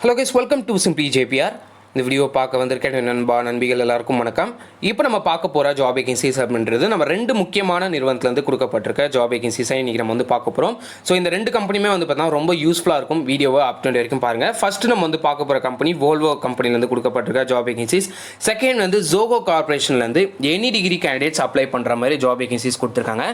Hello guys, welcome to simply JPR. இந்த video பார்க்க வந்திருக்கேன் நண்பா நண்பிகள் எல்லாருக்கும் வணக்கம். இப்போ நம்ம பார்க்க போகிற ஜாப் வேகன்சிஸ் அப்படின்றது நம்ம ரெண்டு முக்கியமான நிறுவனத்துலேருந்து கொடுக்கப்பட்டிருக்க ஜாப் வேகன்சிஸை இன்றைக்கி நம்ம வந்து பார்க்க போகிறோம். ஸோ இந்த ரெண்டு கம்பெனியுமே வந்து பார்த்தீங்கன்னா ரொம்ப யூஸ்ஃபுல்லாக இருக்கும். வீடியோவை அப் டு வரைக்கும் பாருங்கள். ஃபஸ்ட்டு நம்ம வந்து பார்க்க போகிற கம்பெனி வோல்வோ கம்பெனிலேருந்து கொடுக்கப்பட்டிருக்க ஜாப் வேகன்சிஸ். செகண்ட் வந்து ஜோகோ கார்பரேஷன்லேருந்து எனி டிகிரி கேண்டிடேட்ஸ் அப்ளை பண்ணுற மாதிரி ஜாப் வேகன்சிஸ் கொடுத்துருக்காங்க.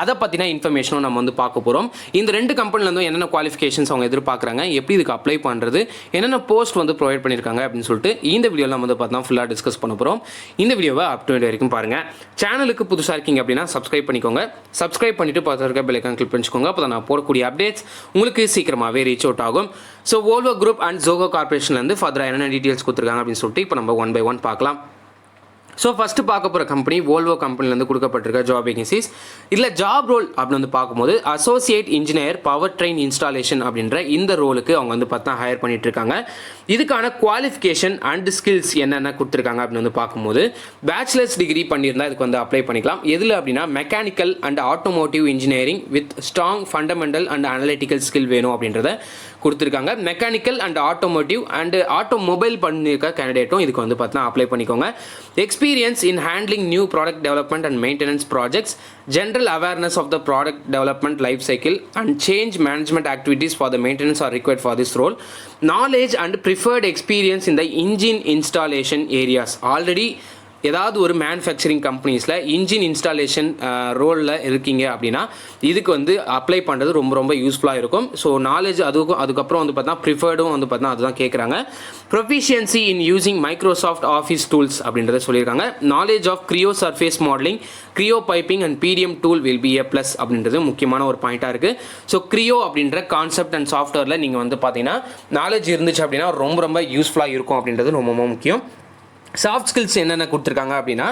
அதை பற்றின இன்ஃபர்மேஷனும் நம்ம வந்து பார்க்க போகிறோம். இந்த ரெண்டு கம்பெனிலேருந்து என்னென்ன குவாலிஃபிகேஷன்ஸ் அவங்க எதிர்பார்க்குறாங்க, எப்படி இதுக்கு அப்ளை பண்ணுறது, என்னென்ன போஸ்ட் வந்து ப்ரொவைட் பண்ணியிருக்காங்க அப்படின்னு சொல்லிட்டு இந்த வீடியோவில் நம்ம வந்து பார்த்தா ஃபுல்லாக டிஸ்கஸ் பண்ண போகிறோம். இந்த வீடியோவை அப் டு வரைக்கும் பாருங்கள். சேனலுக்கு புதுசாக இருக்கீங்க அப்படின்னா சப்ஸ்கிரைப் பண்ணிக்கோங்க. சப்ஸ்கிரைப் பண்ணிவிட்டு பார்த்து இருக்க பெல் ஐகான் கிளிக் பண்ணிக்கோங்க. அப்போ தான் நான் போடக்கூடிய அப்டேட்ஸ் உங்களுக்கு சீக்கிரமாகவே ரீச் அவுட் ஆகும். So Volvo group and Zoho கார்பரேஷன்லேருந்து ஃபர்தராக என்னென்ன டீட்டெயில்ஸ் கொடுத்துருக்காங்க அப்படின்னு சொல்லிட்டு இப்போ நம்ம ஒன் பை ஒன் பார்க்கலாம். ஸோ ஃபஸ்ட்டு பார்க்க போகிற கம்பெனி வோல்வோ கம்பெனிலேருந்து கொடுக்கப்பட்டிருக்க ஜாப் வேகன்சிஸ். இதில் ஜாப் ரோல் அப்படின்னு வந்து பார்க்கும்போது associate engineer power train installation அப்படின்ற இந்த ரோலுக்கு அவங்க வந்து பார்த்தா ஹையர் பண்ணிட்டு இருக்காங்க. இதுக்கான குவாலிஃபிகேஷன் அண்ட் ஸ்கில்ஸ் என்னென்ன கொடுத்துருக்காங்க அப்படின்னு வந்து பார்க்கும்போது பேச்சுலர்ஸ் டிகிரி பண்ணியிருந்தால் இதுக்கு வந்து அப்ளை பண்ணிக்கலாம். எதில் அப்படின்னா mechanical and automotive engineering with strong fundamental and analytical skill வேணும் அப்படின்றத கொடுத்துருக்காங்க. Mechanical and automotive and automobile பண்ணியிருக்க கேண்டிடேட்டும் இதுக்கு வந்து பார்த்தா அப்ளை பண்ணிக்கோங்க. Experience in handling new product development and maintenance projects, general awareness of the product development life cycle and change management activities for the maintenance are required for this role. Knowledge and preferred experience in the engine installation areas. Already ஏதாவது ஒரு manufacturing கம்பெனிஸில் engine installation ரோலில் இருக்கீங்க அப்படின்னா இதுக்கு வந்து apply பண்ணுறது ரொம்ப ரொம்ப யூஸ்ஃபுல்லாக இருக்கும். ஸோ நாலேஜ் அதுக்கப்புறம் வந்து பார்த்தா ப்ரிஃபர்டும் வந்து பார்த்தா அதுதான் கேட்குறாங்க. Proficiency in using Microsoft office tools அப்படின்றத சொல்லியிருக்காங்க. Knowledge of Creo surface modelling, Creo piping and PDM tool will be a plus அப்படின்றது முக்கியமான ஒரு பாயிண்ட்டாக இருக்குது. ஸோ கிரியோ அப்படின்ற கான்செப்ட் அண்ட் சாஃப்ட்வேரில் நீங்கள் வந்து பார்த்தீங்கன்னா நாலேஜ் இருந்துச்சு அப்படின்னா ரொம்ப ரொம்ப யூஸ்ஃபுல்லாக இருக்கும் அப்படின்றது ரொம்ப ரொம்ப முக்கியம். சாஃப்ட் ஸ்கில்ஸ் என்னென்ன கொடுத்துருக்காங்க அப்படின்னா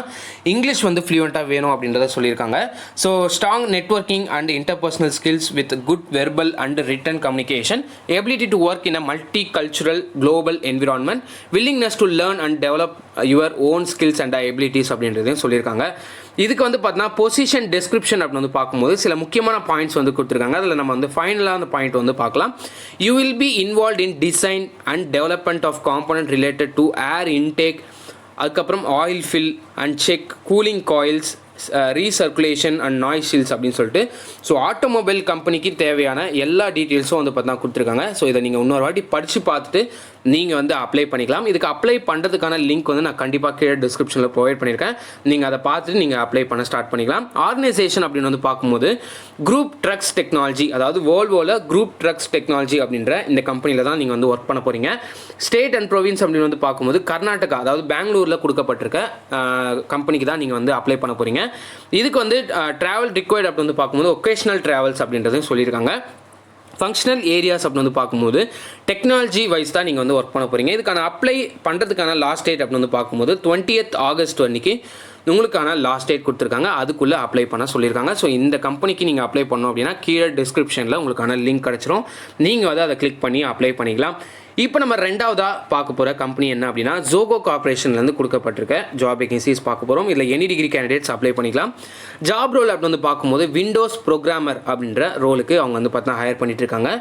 இங்கிலீஷ் வந்து ஃப்ளூயண்ட்டாக வேணும் அப்படின்றத சொல்லியிருக்காங்க. So strong networking and interpersonal skills with good verbal and return communication, ability to work in a multi cultural global environment, willingness to learn and develop your own skills and abilities அப்படின்றதையும் சொல்லியிருக்காங்க. இதுக்கு வந்து பார்த்தீங்கன்னா position description அப்படின்னு வந்து பார்க்கும்போது சில முக்கியமான பாயிண்ட்ஸ் வந்து கொடுத்துருக்காங்க. அதில் நம்ம வந்து ஃபைனலாக அந்த பாயிண்ட் வந்து பார்க்கலாம். You will be involve in design and development of component related to air intake, அதுக்கப்புறம் oil fill and check, cooling coils, recirculation and noise shields அப்படின்னு சொல்லிட்டு ஸோ ஆட்டோமொபைல் கம்பெனிக்கு தேவையான எல்லா டீட்டெயில்ஸும் வந்து பார்த்தா கொடுத்துருக்காங்க. ஸோ இதை நீங்கள் இன்னொரு வாட்டி படித்து பார்த்துட்டு நீங்கள் வந்து அப்ளை பண்ணிக்கலாம். இதுக்கு அப்ளை பண்ணுறதுக்கான லிங்க் வந்து நான் கண்டிப்பாக கீழே டிஸ்கிரிப்ஷனில் ப்ரொவைட் பண்ணியிருக்கேன். நீங்கள் அதை பார்த்துட்டு நீங்கள் அப்ளை பண்ண ஸ்டார்ட் பண்ணிக்கலாம். ஆர்கனைசேஷன் அப்படின்னு வந்து பார்க்கும்போது குரூப் ட்ரக்ஸ் டெக்னாலஜி, அதாவது வோல்வோவில் குரூப் ட்ரக்ஸ் டெக்னாலஜி அப்படின்ற இந்த கம்பெனியில் தான் நீங்கள் வந்து ஒர்க் பண்ண போகிறீங்க. ஸ்டேட் அண்ட் ப்ரொவின்ஸ் அப்படின்னு வந்து பார்க்கும்போது கர்நாடகா, அதாவது பெங்களூரில் கொடுக்கப்பட்டிருக்க கம்பெனிக்கு தான் நீங்கள் வந்து அப்ளை பண்ண போகிறீங்க. இதுக்கு வந்து ட்ராவல் ரிக்வயர்ட் அப்படின்னு வந்து பார்க்கும்போது ஒகேஷனல் ட்ராவல்ஸ் அப்படின்றதையும் சொல்லியிருக்காங்க. ஃபங்க்ஷனல் ஏரியாஸ் அப்படின்னு வந்து பார்க்கும்போது டெக்னாலஜி வைஸ் தான் நீங்கள் வந்து ஒர்க் பண்ண போகிறீங்க. இதுக்கான அப்ளை பண்ணுறதுக்கான லாஸ்ட் டேட் அப்படின்னு வந்து பார்க்கும்போது 20th August அன்றைக்கி உங்களுக்கான லாஸ்ட் டேட் கொடுத்துருக்காங்க. அதுக்குள்ளே அப்ளை பண்ண சொல்லியிருக்காங்க. ஸோ இந்த கம்பெனிக்கு நீங்கள் அப்ளை பண்ணோம் அப்படின்னா கீழே டிஸ்கிரிப்ஷனில் உங்களுக்கான லிங்க் கிடச்சிரும். நீங்கள் வந்து அதை கிளிக் பண்ணி அப்ளை பண்ணிக்கலாம். இப்போ நம்ம ரெண்டாவதாக பார்க்க போகிற கம்பெனி என்ன அப்படின்னா ஜோகோ கார்பரேஷன்லேருந்து கொடுக்கப்பட்டிருக்க ஜாப் வேகன்சிஸ் பார்க்க போகிறோம். இதில் எனி டிகிரி கேண்டிடேட்ஸ் அப்ளை பண்ணிக்கலாம். ஜாப் ரோல் அப்படின்னு வந்து பார்க்கும்போது விண்டோஸ் ப்ரோக்ராமர் அப்படின்ற ரோலுக்கு அவங்க வந்து பார்த்தா ஹையர் பண்ணிட்டு இருக்காங்க.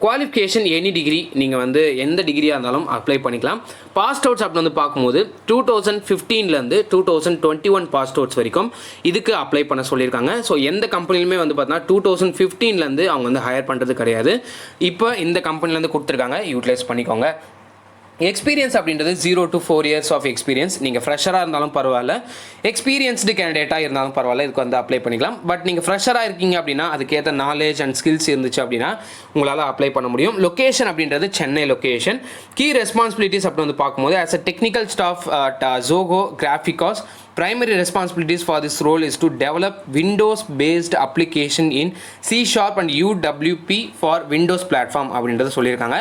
குவாலிஃபிகேஷன் எனி டிகிரி, நீங்கள் வந்து எந்த டிகிரியாக இருந்தாலும் அப்ளை பண்ணிக்கலாம். பாஸ்ட் அவுட்ஸ் அப்படின்னு வந்து பார்க்கும்போது 2015 2021 பாஸ்ட் அவுட்ஸ் வரைக்கும் இதுக்கு அப்ளை பண்ண சொல்லியிருக்காங்க. ஸோ எந்த கம்பெனிலுமே வந்து பார்த்தீங்கன்னா 2015 அவங்க வந்து ஹையர் பண்ணுறது கிடையாது. இப்போ இந்த கம்பெனிலேருந்து கொடுத்துருக்காங்க, யூட்டிலைஸ் பண்ணிக்கோங்க. எக்ஸ்பீரியன்ஸ் அப்படின்றது 0 to 4 years ஆஃப் எக்ஸ்பீரியன்ஸ். நீங்கள் ஃப்ரெஷராக இருந்தாலும் பரவாயில்ல, எக்ஸ்பீரியன்ஸ்டு கேண்டிடேட்டாக இருந்தாலும் பரவாயில்ல, இதுக்கு வந்து அப்ளை பண்ணிக்கலாம். பட் நீங்கள் ஃப்ரெஷராக இருக்கீங்க அப்படின்னா அதுக்கேற்ற நாலேஜ் அண்ட் ஸ்கில்ஸ் இருந்துச்சு அப்படின்னா உங்களால் அப்ளை பண்ண முடியும். லொக்கேஷன் அப்படின்றது சென்னை லொக்கேஷன். கீ ரெஸ்பான்சிபிலிட்டிஸ் அப்படி வந்து பார்க்கும்போது as a technical staff at Zoho graphics, primary responsibilities for this role is to develop Windows based application in C# and UWP for Windows platform அப்படின்றத சொல்லியிருக்காங்க.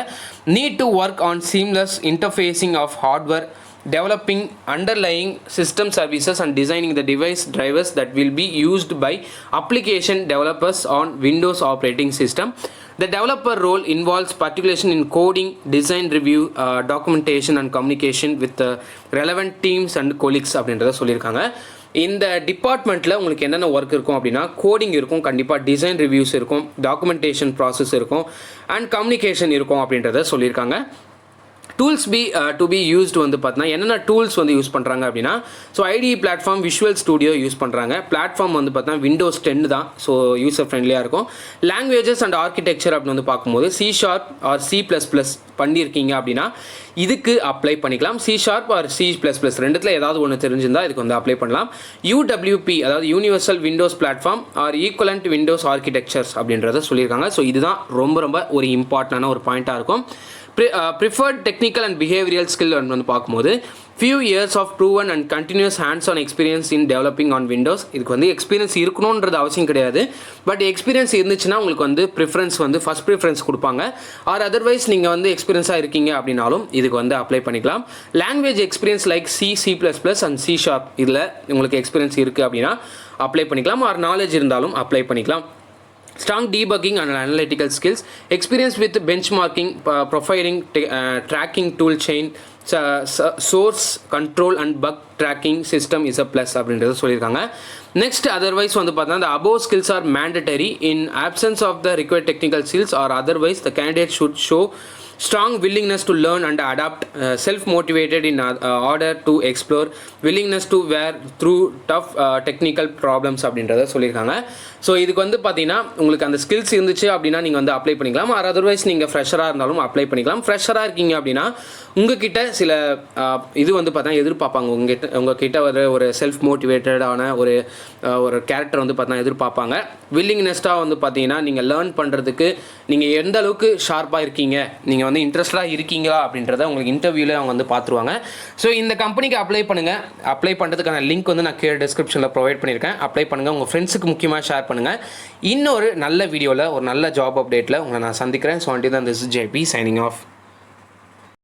Need to work on seamless interfacing of hardware, developing underlying system services and designing the device drivers that will be used by application developers on Windows operating system. The developer role involves participation in coding, design review, documentation and communication with the relevant teams and colleagues அப்படின்றத சொல்லியிருக்காங்க. இந்த டிபார்ட்மெண்ட்டில் உங்களுக்கு என்னென்ன work இருக்கும் அப்படின்னா coding இருக்கும், கண்டிப்பாக டிசைன் ரிவ்யூஸ் இருக்கும், டாக்குமெண்டேஷன் ப்ராசஸ் இருக்கும் அண்ட் கம்யூனிகேஷன் இருக்கும் அப்படின்றத சொல்லியிருக்காங்க. டூல்ஸ் டு பி யூஸ்டு வந்து பார்த்தீங்கன்னா என்னென்ன டூல்ஸ் வந்து யூஸ் பண்ணுறாங்க அப்படின்னா so ITE platform visual studio use பண்ணுறாங்க. பிளாட்ஃபார்ம் வந்து பார்த்தீங்கன்னா விண்டோஸ் 10 தான், ஸோ யூசர் ஃப்ரெண்ட்லியாக இருக்கும். லாங்குவேஜஸ் அண்ட் ஆர்கிடெக்சர் அப்படின்னு வந்து பார்க்கும்போது C# ஆர் C++ பண்ணியிருக்கீங்க அப்படின்னா இதுக்கு அப்ளை பண்ணிக்கலாம். C# ஆர் C++ ரெண்டுத்தில் ஏதாவது ஒன்று தெரிஞ்சிருந்தால் இதுக்கு வந்து அப்ளை பண்ணலாம். UWP அதாவது universal Windows platform R equivalent Windows architectures அப்படின்றத சொல்லியிருக்காங்க. ஸோ இதுதான் ரொம்ப ரொம்ப ஒரு இம்பார்ட்டண்டான ஒரு பாயிண்ட்டாக இருக்கும். Preferred technical and behavioural skill வந்து பார்க்கும்போது few years of proven and continuous hands-on experience in developing on Windows. இதுக்கு வந்து எக்ஸ்பீரியன்ஸ் இருக்கணுன்றது அவசியம் கிடையாது. பட் எக்ஸ்பீரியன்ஸ் இருந்துச்சுன்னா உங்களுக்கு வந்து ப்ரிஃபரன்ஸ் வந்து ஃபஸ்ட் ப்ரிஃபரன்ஸ் கொடுப்பாங்க. ஆர் அதர்வைஸ் நீங்கள் வந்து எக்ஸ்பீரியன்ஸாக இருக்கீங்க அப்படின்னாலும் இதுக்கு வந்து அப்ளை பண்ணிக்கலாம். Language experience like C++ and C# இதில் உங்களுக்கு எக்ஸ்பீரியன்ஸ் இருக்குது அப்படின்னா அப்ளை பண்ணிக்கலாம். ஆர் நாலேஜ் இருந்தாலும் அப்ளை பண்ணிக்கலாம். Strong debugging and analytical skills, experience with benchmarking, profiling, tracking tool chain, source control and bug tracking system is a plus அப்படின்றது சொல்லியிருக்காங்க. Next otherwise வந்து பார்த்தீங்கன்னா the above skills are mandatory in absence of the required technical skills or otherwise the candidate should show strong willingness to learn and adapt, self-motivated in order to explore, willingness to wear through tough technical problems அப்படின்றத சொல்லியிருக்காங்க. So இதுக்கு வந்து பார்த்தீங்கன்னா உங்களுக்கு அந்த skills இருந்துச்சு அப்படின்னா நீங்கள் வந்து அப்ளை பண்ணிக்கலாம். ஆர் அதர்வைஸ் நீங்கள் ஃப்ரெஷராக இருந்தாலும் அப்ளை பண்ணிக்கலாம். ஃப்ரெஷராக இருக்கீங்க அப்படின்னா உங்ககிட்ட சில இது வந்து பார்த்தீங்கன்னா எதிர்பார்ப்பாங்க. உங்ககிட்ட ஒரு செல்ஃப் மோட்டிவேட்டடான ஒரு கேரக்டர் வந்து பார்த்தீங்கன்னா எதிர்பார்ப்பாங்க. வில்லிங்னஸ்ட்டாக வந்து பார்த்தீங்கன்னா நீங்கள் லேர்ன் பண்ணுறதுக்கு நீங்கள் எந்த அளவுக்கு ஷார்ப்பாக இருக்கீங்க, நீங்கள் வந்து இன்ட்ரெஸ்டாக இருக்கீங்களா அப்படின்றத உங்களுக்கு இன்டர்வியூவில் அவங்க வந்து பார்த்துருவாங்க. ஸோ இந்த கம்பெனிக்கு அப்ளை பண்ணுங்கள். அப்ளை பண்ணுறதுக்கான லிங்க் வந்து நான் கீழே டிஸ்கிரிப்ஷனில் ப்ரொவைட் பண்ணியிருக்கேன். அப்ளை பண்ணுங்கள், உங்கள் ஃப்ரெண்ட்ஸுக்கு முக்கியமாக ஷேர் பண்ணுங்கள். இன்னொரு நல்ல வீடியோவில் ஒரு நல்ல ஜாப் அப்டேட்டில் உங்களை நான் சந்திக்கிறேன். So until then, this is JP signing off.